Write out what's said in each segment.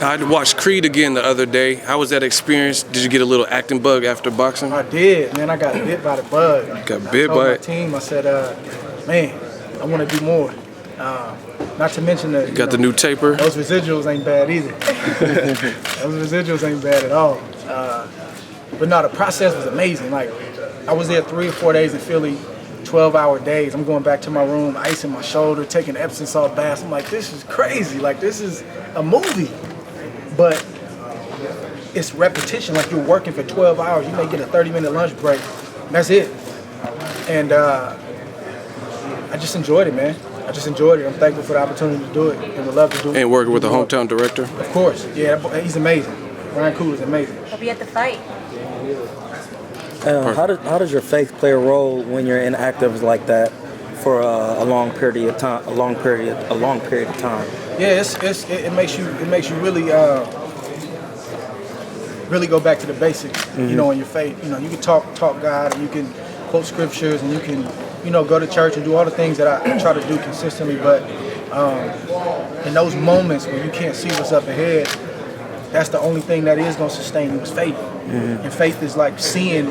I watched Creed again the other day. How was that experience? Did you get a little acting bug after boxing? I did, man. I got bit by the bug. Got bit by my it? team. I said, man, I want to do more. Not to mention that. Got the new taper? Those residuals ain't bad either. Those residuals ain't bad at all. But no, the process was amazing. Like, I was there 3 or 4 days in Philly, 12-hour days. I'm going back to my room, icing my shoulder, taking Epsom salt baths. I'm like, this is crazy. Like, this is a movie. But it's repetition. Like, you're working for 12 hours. You may get a 30-minute lunch break. That's it. And I just enjoyed it, man. I just enjoyed it. I'm thankful for the opportunity to do it and would love to do it. And working with a hometown director? Of course. Yeah, he's amazing. Ryan Coogler's amazing. He'll be at the fight. How does your faith play a role when you're inactive like that for a long period of time? A long period of time. Yeah, it makes you really really go back to the basics. Mm-hmm. You know, in your faith. You know, you can talk God, and you can quote scriptures, and you can go to church and do all the things that I try to do consistently. But in those moments when you can't see what's up ahead, that's the only thing that is going to sustain you is faith. Mm-hmm. And faith is like seeing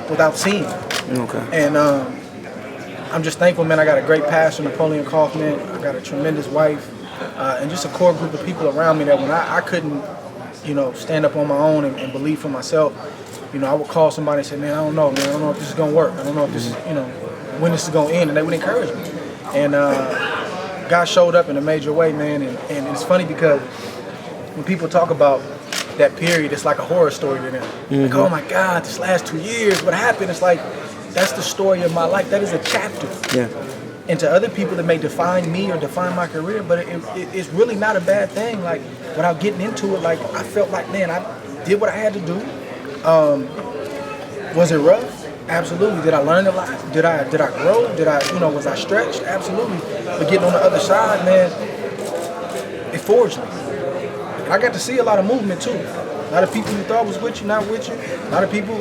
without seeing. Okay. And I'm just thankful, man. I got a great pastor, Napoleon Kaufman. I got a tremendous wife, and just a core group of people around me that when I couldn't, stand up on my own and believe for myself, I would call somebody and say, man, I don't know, man. I don't know if this is going to work. I don't know if this is, when this is going to end. And they would encourage me. And God showed up in a major way, man. And it's funny because when people talk about that period, it's like a horror story to them. Mm-hmm. Like, oh my God, this last 2 years, what happened? It's like, that's the story of my life. That is a chapter. Yeah. And to other people that may define me or define my career, but it's really not a bad thing. Like, without getting into it, like, I felt like, man, I did what I had to do. Was it rough? Absolutely. Did I learn a lot? Did I grow? Was I stretched? Absolutely. But getting on the other side, man, it forged me. I got to see a lot of movement too. A lot of people you thought was with you, not with you. A lot of people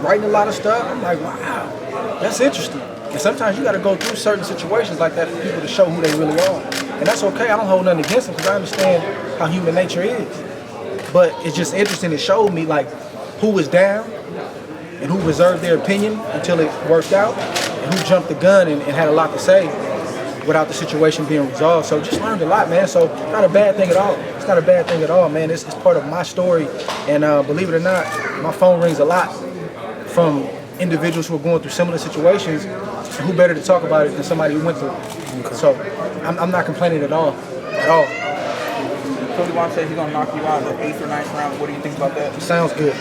writing a lot of stuff. I'm like, wow, that's interesting. And sometimes you got to go through certain situations like that for people to show who they really are. And that's okay. I don't hold nothing against them because I understand how human nature is. But it's just interesting. It showed me like who was down and who reserved their opinion until it worked out, and who jumped the gun and had a lot to say without the situation being resolved. So just learned a lot, man. So not a bad thing at all. It's not a bad thing at all, man. It's part of my story. And believe it or not, my phone rings a lot from individuals who are going through similar situations. Who better to talk about it than somebody who went through it? Okay. So I'm not complaining at all. At all. Cody Wong said he's going to knock you out in the 8th or 9th round. What do you think about that? Sounds good.